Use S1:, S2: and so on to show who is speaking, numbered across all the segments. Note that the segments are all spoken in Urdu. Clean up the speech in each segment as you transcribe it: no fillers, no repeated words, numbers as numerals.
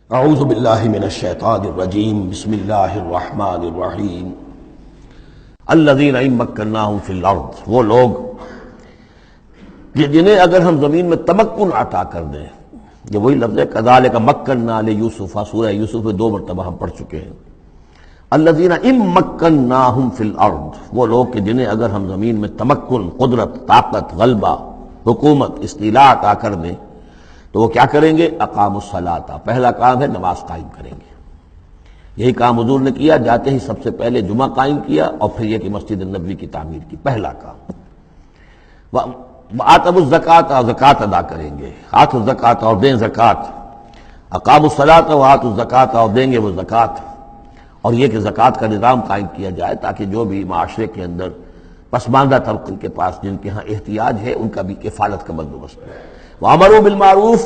S1: اعوذ باللہ من الشیطان الرجیم بسم اللہ الرحمن الرحیم الذین ان مکناہم فی الارض، وہ لوگ جنہیں اگر ہم زمین میں تمکن عطا کر دیں. یہ وہی لفظ ہے کذالک مکننا لیوسف، سورہ یوسف میں 2 مرتبہ ہم پڑھ چکے ہیں. الذین ان مکناہم فی الارض، وہ لوگ کہ جنہیں اگر ہم زمین میں تمکن، قدرت، طاقت، غلبہ، حکومت، استیلاء عطا کر دیں تو وہ کیا کریں گے؟ اقاموا الصلاۃ، پہلا کام ہے نماز قائم کریں گے. یہی کام حضور نے کیا، جاتے ہی سب سے پہلے جمعہ قائم کیا اور پھر یہ کہ مسجد نبوی کی تعمیر کی، پہلا کام. وآتوا الزکوٰۃ، زکوٰۃ ادا کریں گے. آتوا الزکوٰۃ، اور دیں زکوٰۃ. اقاموا الصلاۃ وآتوا الزکوٰۃ، اور دیں گے وہ زکوٰۃ. اور یہ کہ زکوٰۃ کا نظام قائم کیا جائے تاکہ جو بھی معاشرے کے اندر پسماندہ طبقے کے پاس جن کے ہاں احتیاج ہے ان کا بھی کفالت کا بندوبست ہو. وَأَمَرُوا بِالْمَعْرُوفِ،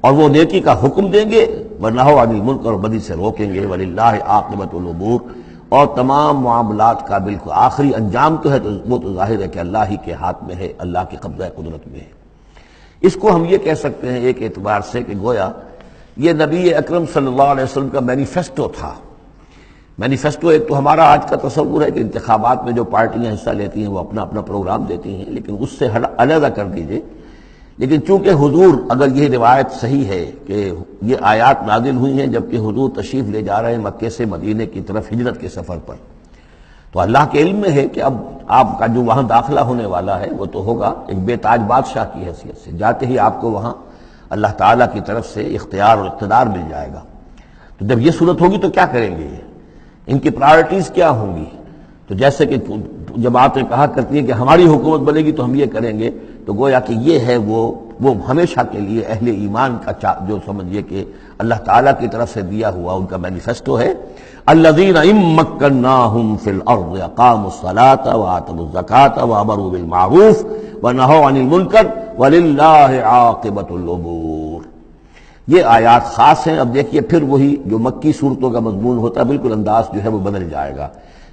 S1: اور وہ نیکی کا حکم دیں گے، وَنَهَوْا عَنِ الْمُنکَرِ، اور بدی سے روکیں گے. وَلِلَّهِ عَاقِبَةُ الْأُمُورِ، اور تمام معاملات کا بالکل آخری انجام تو ہے تو وہ تو ظاہر ہے کہ اللہ ہی کے ہاتھ میں ہے، اللہ کی قبضہ قدرت میں ہے. اس کو ہم یہ کہہ سکتے ہیں ایک اعتبار سے کہ گویا یہ نبی اکرم صلی اللہ علیہ وسلم کا مینیفیسٹو تھا. مینیفیسٹو ایک تو ہمارا آج کا تصور ہے کہ انتخابات میں جو پارٹیاں حصہ لیتی ہیں وہ اپنا اپنا پروگرام دیتی ہیں، لیکن اس سے علیحدہ کر دیجئے. لیکن چونکہ حضور، اگر یہ روایت صحیح ہے کہ یہ آیات نازل ہوئی ہیں جبکہ حضور تشریف لے جا رہے ہیں مکے سے مدینے کی طرف ہجرت کے سفر پر، تو اللہ کے علم میں ہے کہ اب آپ کا جو وہاں داخلہ ہونے والا ہے وہ تو ہوگا ایک بے تاج بادشاہ کی حیثیت سے. جاتے ہی آپ کو وہاں اللہ تعالیٰ کی طرف سے اختیار اور اقتدار مل جائے گا. تو جب یہ صورت ہوگی تو کیا کریں گے؟ ان کی پرائرٹیز کیا ہوں گی؟ تو جیسے کہ جماعتیں کہا کرتی ہیں کہ ہماری حکومت بنے گی تو ہم یہ کریں گے، تو گویا کہ یہ ہے وہ ہمیشہ کے لیے اہل ایمان کا جو سمجھیے کہ اللہ تعالیٰ کی طرف سے دیا ہوا ان کا مینیفیسٹو ہے. الذین ان مکناہم فی الارض اقاموا الصلاۃ وآتوا الزکوٰۃ وامروا بالمعروف ونہوا عن المنکر وللہ عاقبۃ الامور. یہ آیات خاص ہیں. اب دیکھیے پھر وہی جو مکی صورتوں کا مضمون ہوتا ہے بالکل انداز جو ہے وہ بدل جائے گا.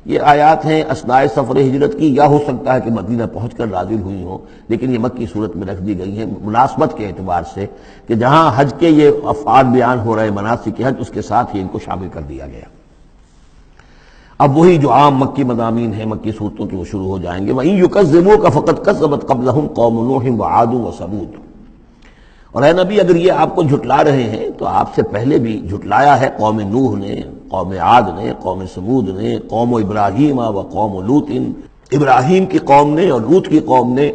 S1: یہ آیات ہیں اثناء سفر ہجرت کی، یا ہو سکتا ہے کہ مدینہ پہنچ کر نازل ہوئی ہوں، لیکن یہ مکی صورت میں رکھ دی گئی ہیں مناسبت کے اعتبار سے کہ جہاں حج کے یہ افعال بیان ہو رہے مناسک حج، اس کے ساتھ ہی ان کو شامل کر دیا گیا. اب وہی جو عام مکی مضامین ہیں مکی صورتوں کے وہ شروع ہو جائیں گے. وَإِن يُكَذِّبُوكَ فَقَدْ كَذَّبَتْ قَبْلَهُمْ قَوْمُ نُوحٍ وَعَادٌ وَثَمُودُ. اور اے نبی اگر یہ آپ کو جھٹلا رہے ہیں تو آپ سے پہلے بھی جھٹلایا ہے قوم نوح نے، قوم عاد نے، قوم سمود نے، قوم ابراہیم و قوم لوط، ابراہیم کی قوم نے اور لوط کی قوم نے،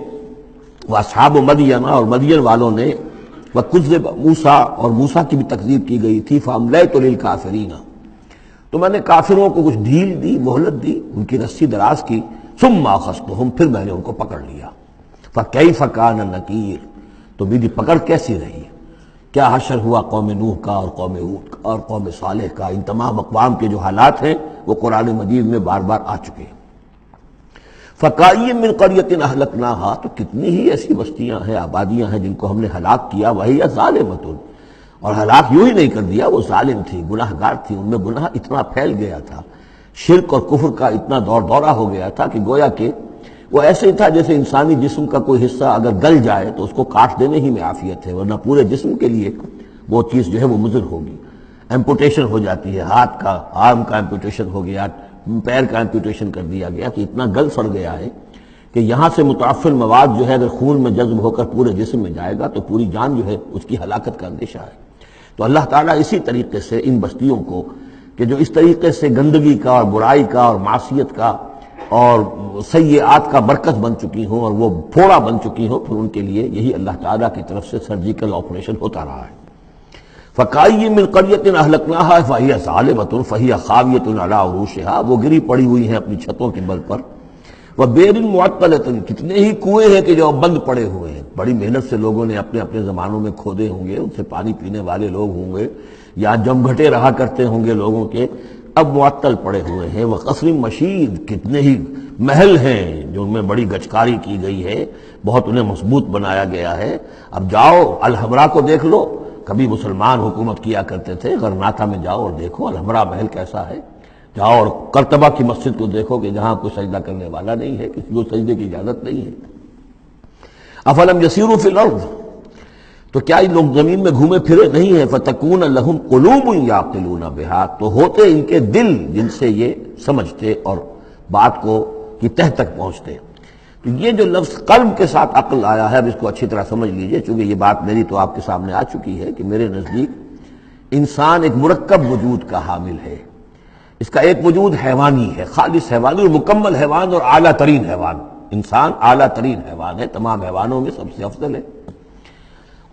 S1: واصحاب مدین، اور مدین والوں نے، وکذب موسیٰ، اور موسیٰ کی بھی تکذیب کی گئی تھی. فَأَمْلَيْتُ لِلْكَافِرِينَ، تو میں نے کافروں کو کچھ ڈھیل دی، مہلت دی، ان کی رسی دراز کی. ثُمَّ أَخَذْتُهُمْ، پھر میں نے ان کو پکڑ لیا. فَكَيْفَ كَانَ نَكِيرٌ، تو میری پکڑ کیسی رہی؟ کیا حشر ہوا قوم نوح کا اور قوم ہود کا اور قوم صالح کا. ان تمام اقوام کے جو حالات ہیں وہ قرآن مجید میں بار بار آ چکے ہیں. فَكَأَيٍّ مِّن قَرْيَةٍ أَهْلَكْنَاهَا، تو کتنی ہی ایسی بستیاں ہیں، آبادیاں ہیں جن کو ہم نے ہلاک کیا. وَهِيَ ظَالِمَةٌ، اور ہلاک یوں ہی نہیں کر دیا، وہ ظالم تھی، گناہ گار تھی، ان میں گناہ اتنا پھیل گیا تھا، شرک اور کفر کا اتنا دورہ ہو گیا تھا کہ گویا کہ وہ ایسے ہی تھا جیسے انسانی جسم کا کوئی حصہ اگر گل جائے تو اس کو کاٹ دینے ہی میں عافیت ہے، ورنہ پورے جسم کے لیے وہ چیز جو ہے وہ مضر ہوگی. ایمپوٹیشن ہو جاتی ہے، ہاتھ کا، آرم کا ایمپوٹیشن ہو گیا، پیر کا ایمپوٹیشن کر دیا گیا کہ اتنا گل سڑ گیا ہے کہ یہاں سے متعفن مواد جو ہے اگر خون میں جذب ہو کر پورے جسم میں جائے گا تو پوری جان جو ہے اس کی ہلاکت کا اندیشہ ہے. تو اللہ تعالیٰ اسی طریقے سے ان بستیوں کو کہ جو اس طریقے سے گندگی کا اور برائی کا اور معصیت کا اور سیئات کا مرکز بن چکی ہوں اور وہ پھوڑا بن چکی ہوں، پھر ان کے لیے یہی اللہ تعالیٰ کی طرف سے سرجیکل آپریشن ہوتا رہا ہے. فَكَأَيٍّ مِّن قَرْيَةٍ أَهْلَكْنَاهَا فَهِيَ ظَالِمَةٌ فَهِيَ خَاوِيَةٌ عَلَىٰ عُرُوشِهَا، وہ گری پڑی ہوئی ہیں اپنی چھتوں کے بل پر. وَبِئْرٍ مُعَطَّلَةٍ، کتنے ہی کنویں ہیں کہ جو بند پڑے ہوئے ہیں، بڑی محنت سے لوگوں نے اپنے اپنے زمانوں میں کھودے ہوں گے، ان سے پانی پینے والے لوگ ہوں گے یا جمگھٹے رہا کرتے ہوں گے لوگوں کے، اب معطل پڑے ہوئے ہیں. وَقَصْرٍ مَشِيدٍ، کتنے ہی محل ہیں جو ان میں بڑی گچکاری کی گئی ہے، بہت انہیں مضبوط بنایا گیا ہے. اب جاؤ الحمرا کو دیکھ لو، کبھی مسلمان حکومت کیا کرتے تھے، غرناطہ میں جاؤ اور دیکھو الحمرا محل کیسا ہے. جاؤ اور کرتبہ کی مسجد کو دیکھو کہ جہاں کوئی سجدہ کرنے والا نہیں ہے، کسی کو سجدے کی اجازت نہیں ہے. افلم یسیروا فی الارض، تو کیا یہ لوگ زمین میں گھومے پھرے نہیں ہیں؟ فتکون لہم قلوب یعقلون بہا، تو ہوتے ان کے دل جن سے یہ سمجھتے اور بات کو کی تہ تک پہنچتے۔ تو یہ جو لفظ قلب کے ساتھ عقل آیا ہے، اب اس کو اچھی طرح سمجھ لیجئے، چونکہ یہ بات میری تو آپ کے سامنے آ چکی ہے کہ میرے نزدیک انسان ایک مرکب وجود کا حامل ہے۔ اس کا ایک وجود حیوانی ہے، خالص حیوانی اور مکمل حیوان اور اعلیٰ ترین حیوان۔ انسان اعلیٰ ترین حیوان ہے، تمام حیوانوں میں سب سے افضل ہے،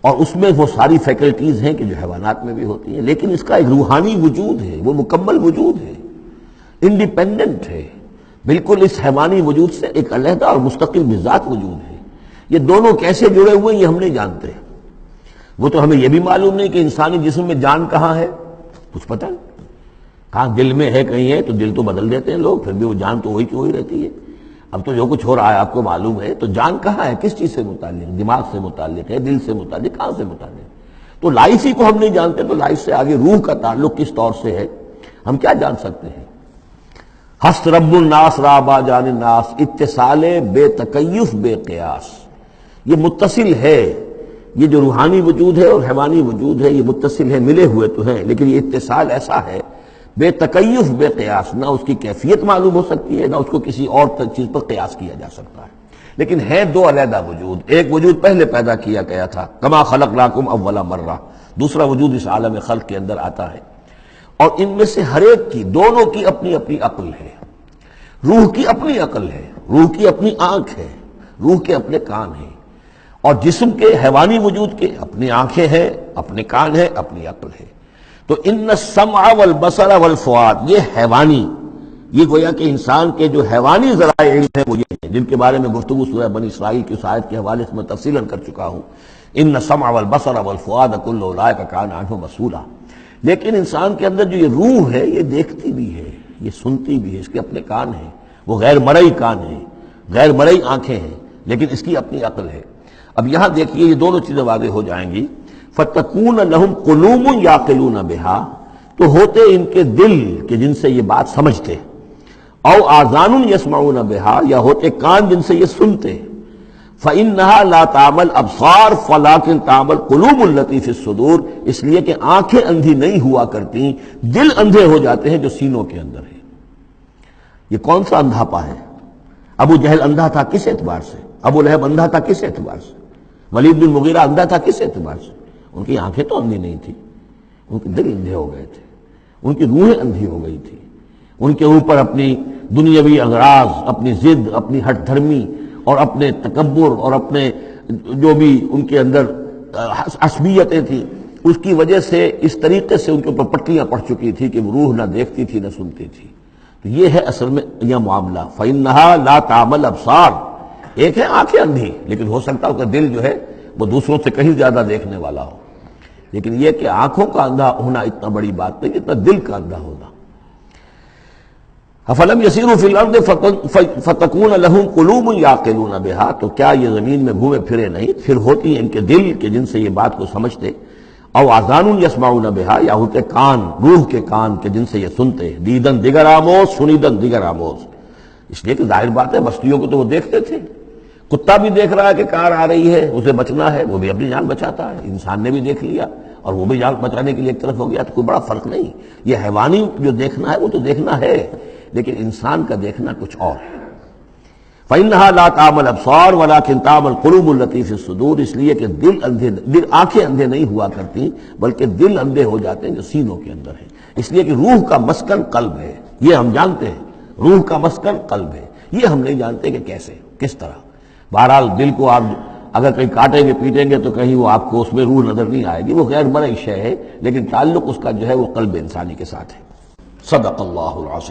S1: اور اس میں وہ ساری فیکلٹیز ہیں کہ جو حیوانات میں بھی ہوتی ہیں، لیکن اس کا ایک روحانی وجود ہے، وہ مکمل وجود ہے، انڈیپینڈنٹ ہے، بالکل اس حیوانی وجود سے ایک علیحدہ اور مستقل بذات وجود ہے۔ یہ دونوں کیسے جڑے ہوئے ہیں یہ ہم نہیں جانتے۔ وہ تو ہمیں یہ بھی معلوم نہیں کہ انسانی جسم میں جان کہاں ہے، کچھ پتہ نہیں، کہاں دل میں ہے کہیں ہے، تو دل تو بدل دیتے ہیں لوگ، پھر بھی وہ جان تو وہی کی وہی رہتی ہے۔ اب تو جو کچھ ہو رہا ہے آپ کو معلوم ہے، تو جان کہاں ہے، کس چیز سے متعلق، دماغ سے متعلق ہے، دل سے متعلق، کہاں سے متعلق؟ تو لائف ہی کو ہم نہیں جانتے، تو لائف سے آگے روح کا تعلق کس طور سے ہے ہم کیا جان سکتے ہیں؟ ہست رب الناس رابا جان الناس، اتصال بے تکیف بے قیاس، یہ متصل ہے، یہ جو روحانی وجود ہے اور حیوانی وجود ہے یہ متصل ہے، ملے ہوئے تو ہیں، لیکن یہ اتصال ایسا ہے بے تکیف بے قیاس، نہ اس کی کیفیت معلوم ہو سکتی ہے، نہ اس کو کسی اور چیز پر قیاس کیا جا سکتا ہے، لیکن ہے دو علیحدہ وجود۔ ایک وجود پہلے پیدا کیا گیا تھا، کما خلقناکم اول مرہ، دوسرا وجود اس عالم خلق کے اندر آتا ہے، اور ان میں سے ہر ایک کی، دونوں کی اپنی اپنی عقل ہے۔ روح کی اپنی عقل ہے، روح کی اپنی آنکھ ہے، روح کے اپنے کان ہیں، اور جسم کے حیوانی وجود کے اپنی آنکھیں ہیں، اپنے کان ہیں، اپنی عقل ہے۔ تو ان السمع والبصر والفؤاد، یہ حیوانی، یہ گویا کہ انسان کے جو حیوانی ذرائع علم ہیں وہ یہ ہیں، جن کے بارے میں گفتگو سورہ بنی اسرائیل کی اس آیت کے حوالے سے میں تفصیلاً کر چکا ہوں۔ ان السمع والبصر والفؤاد کل اولئک کان عنہ مسئولا۔ لیکن انسان کے اندر جو یہ روح ہے یہ دیکھتی بھی ہے، یہ سنتی بھی ہے، اس کے اپنے کان ہیں، وہ غیر مرئی کان ہیں، غیر مرئی آنکھیں ہیں، لیکن اس کی اپنی عقل ہے۔ اب یہاں دیکھیے یہ دونوں چیزیں واضح ہو جائیں گی۔ فَتَكُونَ لَهُمْ قُلُوبٌ يَعْقِلُونَ بِهَا، تو ہوتے ان کے دل کہ جن سے یہ بات سمجھتے، او آذان يسمعون بها، یا ہوتے کان جن سے یہ سنتے، فَإِنَّهَا لَا تَعْمَى الْأَبْصَارُ وَلَكِنْ تَعْمَى الْقُلُوبُ الَّتِي فِي الصُّدُورِ، اس لیے کہ آنکھیں اندھی نہیں ہوا کرتی، دل اندھے ہو جاتے ہیں جو سینوں کے اندر ہے۔ یہ کون سا اندھاپا ہے؟ ابو جہل اندھا تھا کس اعتبار سے؟ ابو لہب اندھا تھا کس اعتبار سے؟ ولید بن مغیرہ اندھا تھا کس اعتبار سے؟ ان کی آنکھیں تو اندھی نہیں تھی، ان کے دل اندھے ہو گئے تھے، ان کی روحیں اندھی ہو گئی تھی، ان کے اوپر اپنی دنیاوی اغراض، اپنی ضد، اپنی ہٹ دھرمی اور اپنے تکبر اور اپنے جو بھی ان کے اندر عصبیتیں تھیں، اس کی وجہ سے اس طریقے سے ان کے اوپر پٹیاں پڑ چکی تھی کہ وہ روح نہ دیکھتی تھی نہ سنتی تھی۔ تو یہ ہے اصل میں یہ معاملہ۔ فَإِنَّهَا لَا تَعْمَى الْأَبْصَارُ، ایک ہے آنکھیں اندھی، لیکن ہو سکتا ہے کہ دل جو ہے وہ دوسروں سے کہیں زیادہ دیکھنے والا ہو، لیکن یہ کہ آنکھوں کا اندھا ہونا اتنا بڑی بات نہیں جتنا دل کا اندھا ہونا۔ أَفَلَمْ يَسِيرُوا فِي الْأَرْضِ فَتَكُونَ لَهُمْ قُلُوبٌ يَعْقِلُونَ بِهَا، تو کیا یہ زمین میں گھومے پھرے نہیں، پھر ہوتی ہیں ان کے دل کہ جن سے یہ بات کو سمجھتے، او آذان يسمعون بها، یا ہوتے کان، روح کے کان کہ جن سے یہ سنتے، دیدن دیگر آموز سنیدن دیگر آموز، اس لیے کہ ظاہر بات ہے بستیوں کو تو وہ دیکھتے تھے، کتا بھی دیکھ رہا ہے کہ کار آ رہی ہے، اسے بچنا ہے، وہ بھی اپنی جان بچاتا ہے، انسان نے بھی دیکھ لیا اور وہ بھی جان بچانے کے لیے ایک طرف ہو گیا، تو کوئی بڑا فرق نہیں۔ یہ حیوانی جو دیکھنا ہے وہ تو دیکھنا ہے، لیکن انسان کا دیکھنا کچھ اور ہے۔ فَإِنَّهَا لَا تَعْمَى الْأَبْصَارُ وَلَكِنْ تَعْمَى الْقُلُوبُ الَّتِي فِي الصُّدُورِ، اس لیے کہ آنکھیں اندھے نہیں ہوا کرتی بلکہ دل اندھے ہو جاتے ہیں جو سینوں کے اندر ہیں، اس لیے کہ روح کا مسکن قلب ہے، یہ ہم جانتے ہیں، روح کا مسکن قلب ہے، یہ ہم نہیں جانتے کہ کیسے، کس طرح۔ بہرحال دل کو آپ اگر کہیں کاٹیں گے پیٹیں گے تو کہیں وہ آپ کو اس میں روح نظر نہیں آئے گی، وہ غیر مرئی شے ہے، لیکن تعلق اس کا جو ہے وہ قلب انسانی کے ساتھ ہے۔ صدق اللہ العظیم۔